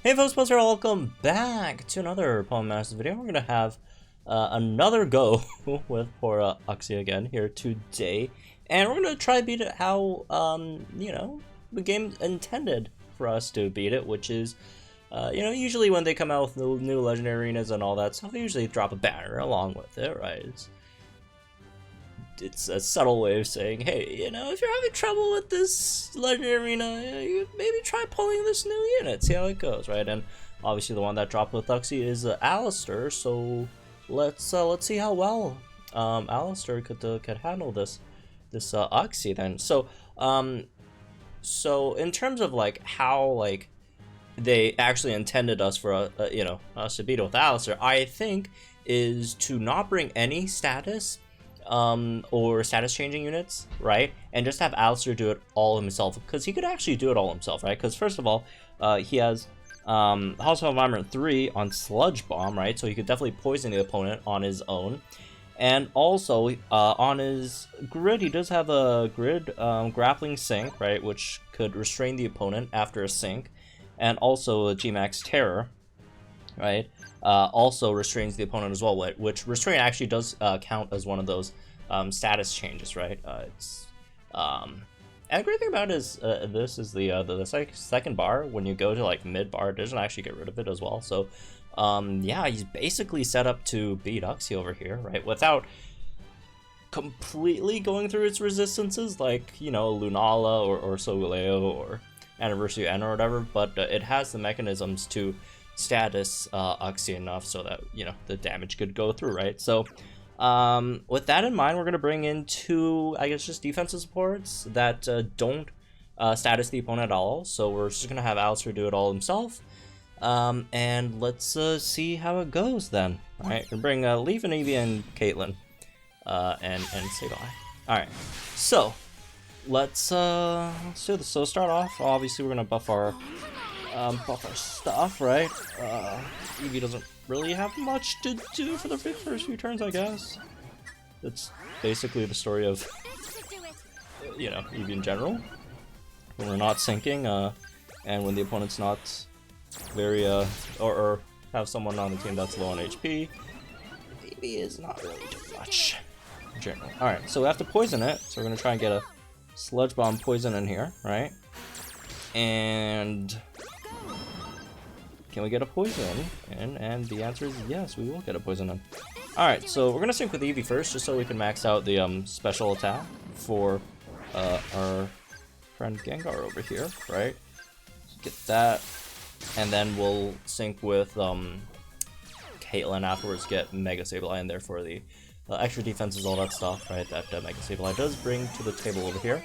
Hey folks, welcome back to another Palm Masters video. We're gonna have another go with poor Uxie again here today, and we're gonna try to beat it how the game intended for us to beat it, which is usually when they come out with new legendary arenas and all that stuff, they usually drop a banner along with it, right? It's a subtle way of saying, hey, if you're having trouble with this legendary arena, you maybe try pulling this new unit, see how it goes, right? And obviously the one that dropped with Uxie is Allister, so let's see how well Allister could handle this Uxie then. So in terms of how they actually intended us for us to beat it with Allister, I think is to not bring any status or status changing units, right? And just have Allister do it all himself, because he could actually do it all himself, right? Because first of all, he has Hostile Environment 3 on Sludge Bomb, right? So he could definitely poison the opponent on his own. And also, on his grid, he does have a grid grappling sync, right? Which could restrain the opponent after a sync. And also a Gmax Terror, right? Also restrains the opponent as well, which restrain actually does count as one of those status changes, right? And the great thing about it is this is the second bar. When you go to mid bar, it doesn't actually get rid of it as well. So yeah, he's basically set up to beat Uxie over here, right? Without completely going through its resistances, like Lunala or Solgaleo or Anniversary N or whatever, but it has the mechanisms to status Uxie enough so that the damage could go through, right? So with that in mind, we're going to bring in two, I guess, just defensive supports that don't status the opponent at all. So we're just going to have Allister do it all himself, and let's see how it goes then. All right, we're bring Leaf and Eevee and Caitlyn and say bye. All right, so let's do this. So start off, obviously we're going to buff our stuff, right? Eevee doesn't really have much to do for the first few turns, I guess. That's basically the story of, Eevee in general. When we're not syncing, and when the opponent's not very, or have someone on the team that's low on HP, Eevee is not really doing much in general. Alright, so we have to poison it, so we're gonna try and get a Sludge Bomb poison in here, right? And can we get a poison? And the answer is yes, we will get a poison in. Alright, so we're gonna sync with Eevee first, just so we can max out the special attack for our friend Gengar over here, right? Get that, and then we'll sync with Caitlyn afterwards, get Mega Sableye in there for the extra defenses, all that stuff, right? That Mega Sableye does bring to the table over here.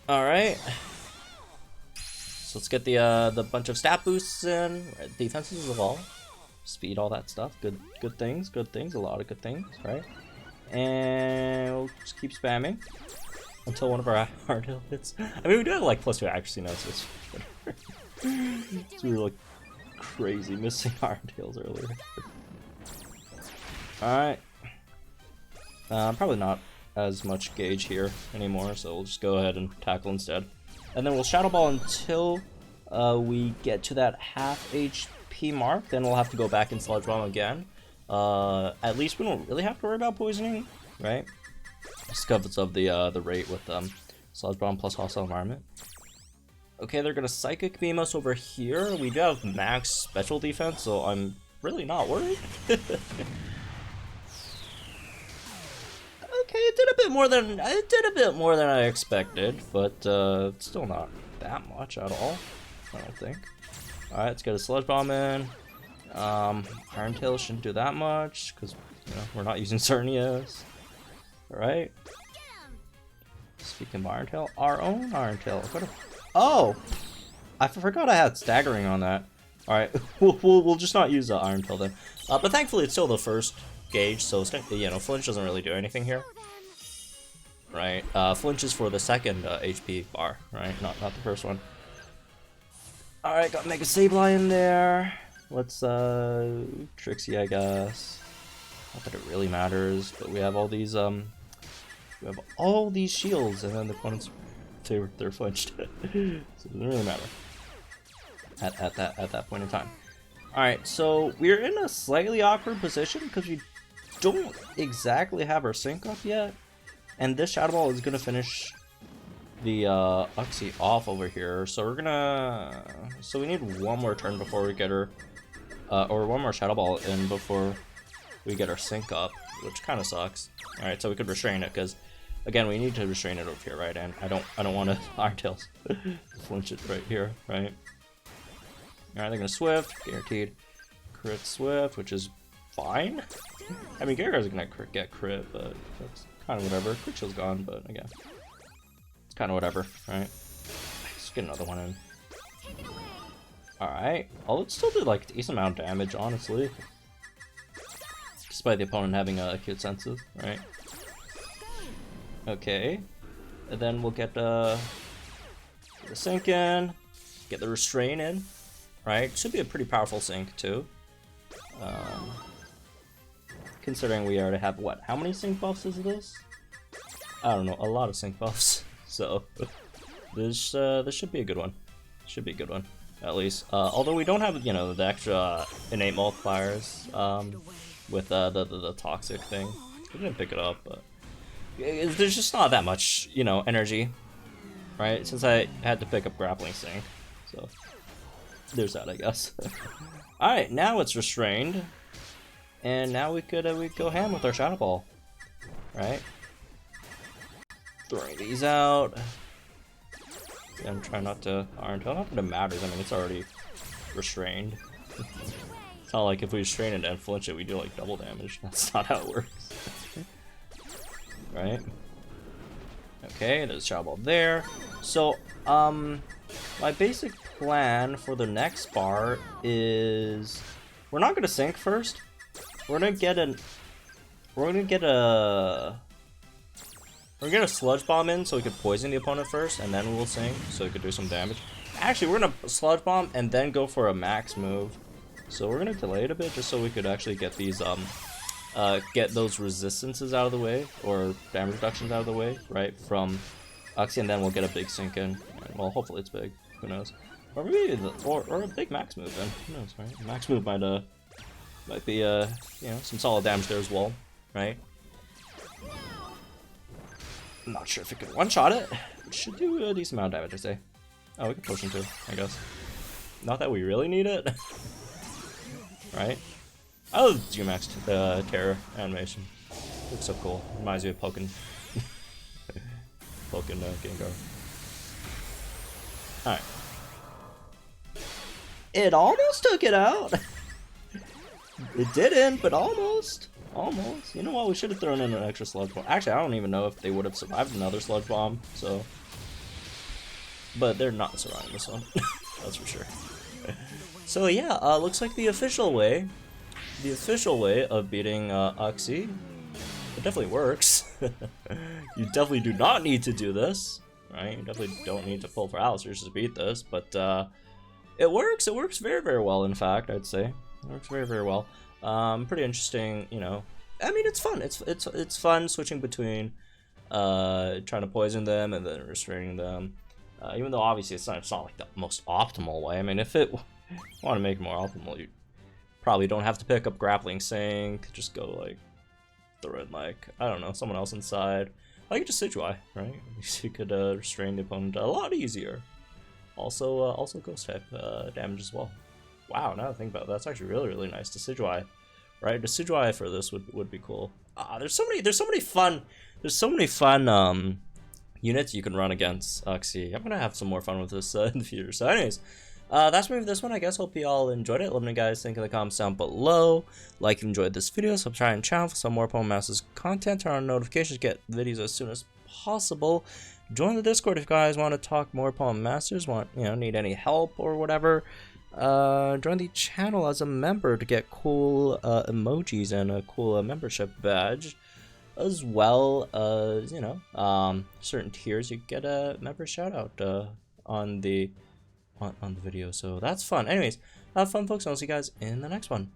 Alright. So let's get the bunch of stat boosts in, right? Defenses as well, speed, all that stuff. Good things, a lot of good things, right? And we'll just keep spamming until one of our hard hill hits. I mean, we do have +2 accuracy now, so it's we were crazy missing hard hills earlier. All right, probably not as much gauge here anymore, so we'll just go ahead and tackle instead. And then we'll Shadow Ball until we get to that half HP mark. Then we'll have to go back and Sludge Bomb again. At least we don't really have to worry about poisoning, right? Just because of the rate with Sludge Bomb plus Hostile Environment. Okay, they're gonna Psychic Beam us over here. We do have max special defense, so I'm really not worried. Okay, it did a bit more than I expected, but still not that much at all, I don't think. All right, let's get a Sludge Bomb in. Iron Tail shouldn't do that much because we're not using Cernias. All right. Speaking of Iron Tail, our own Iron Tail. Oh, I forgot I had staggering on that. All right, we'll just not use the Iron Tail then. But thankfully, it's still the first gauge, so flinch doesn't really do anything here, right? Flinch is for the second HP bar, right? Not the first one. All right, got Mega Sableye in there. Let's Trixie, I guess. Not that it really matters, but we have all these shields, and then the opponents they're flinched, so it doesn't really matter. at that point in time. All right, so we're in a slightly awkward position because we don't exactly have our sync up yet, and this Shadow Ball is gonna finish the Uxie off over here. So we need one more turn before we get her, or one more Shadow Ball in before we get our sync up, which kind of sucks. All right, so we could restrain it because, again, we need to restrain it over here, right? And I don't want to Iron Tails flinch it right here, right? All right, they're gonna Swift, guaranteed crit Swift, which is fine. I mean, Gengar's gonna get crit, but that's kind of whatever. Crit shield's gone, but again, it's kind of whatever, right? Let's get another one in. All right, oh, it still did like a decent amount of damage, honestly, despite the opponent having acute senses, right? Okay, and then we'll get the sync in, get the restrain in, right? Should be a pretty powerful sync too. Considering we already have what? How many sync buffs is this? I don't know, a lot of sync buffs. So this should be a good one. Should be a good one, at least. Although we don't have, you know, the extra innate multipliers with the toxic thing. We didn't pick it up, but there's just not that much, you know, energy, right? Since I had to pick up grappling sync, so there's that, I guess. All right, now it's restrained, and now we could we go ham with our Shadow Ball, right? Throwing these out. Yeah, I'm trying not to Iron Tail. Not that it matters. I mean, it's already restrained. It's not like if we restrain it and flinch it, we do like double damage. That's not how it works. Right? Okay, there's Shadow Ball there. So, my basic plan for the next bar is we're not gonna sync first. We're gonna get a Sludge Bomb in so we could poison the opponent first, and then we'll sync so we could do some damage. Actually, we're gonna Sludge Bomb and then go for a max move. So we're gonna delay it a bit just so we could actually get these get those resistances out of the way, or damage reductions out of the way, right, from Uxie, and then we'll get a big sync in. Well, hopefully it's big. Who knows? Or maybe or a big max move then. Who knows, right? Max move might be you know, some solid damage there as well, right? I'm not sure if it could one-shot it. It should do a decent amount of damage, I say. Oh, we can push into, I guess. Not that we really need it. Right? I love Gmax Terror animation. Looks so cool. Reminds me of Pokken. Pokken Gengar. Alright. It almost took it out! It didn't, but almost. Almost. You know what? We should have thrown in an extra Sludge Bomb. Actually, I don't even know if they would have survived another Sludge Bomb, so. But they're not surviving this one. That's for sure. So yeah, looks like the official way of beating Uxie. It definitely works. You definitely do not need to do this, right? You definitely don't need to pull for Allister to beat this, but it works. It works very, very well, in fact, I'd say. It works very, very well. Pretty interesting, you know. I mean, it's fun. It's fun switching between trying to poison them and then restraining them. Even though obviously it's not like the most optimal way. I mean, if it want to make it more optimal, you probably don't have to pick up grappling sync. Just go like throw it like, I don't know, someone else inside. Like just Sidgewai, right? You could restrain the opponent a lot easier. Also ghost type damage as well. Wow, now that I think about it, that's actually really, really nice. To Sidgewai, right? To Sidgewai for this would be cool. There's so many fun units you can run against Uxie. I'm gonna have some more fun with this in the future. So anyways, that's me for this one, I guess. Hope you all enjoyed it. Let me guys think in the comments down below. Like if you enjoyed this video, subscribe and channel for some more Pokemon Masters content. Turn on notifications to get videos as soon as possible. Join the Discord if you guys want to talk more Pokemon Masters, need any help or whatever. Join the channel as a member to get cool emojis and a cool membership badge, as well as certain tiers you get a member shout out on the video. So that's fun. Anyways, have fun, folks. I'll see you guys in the next one.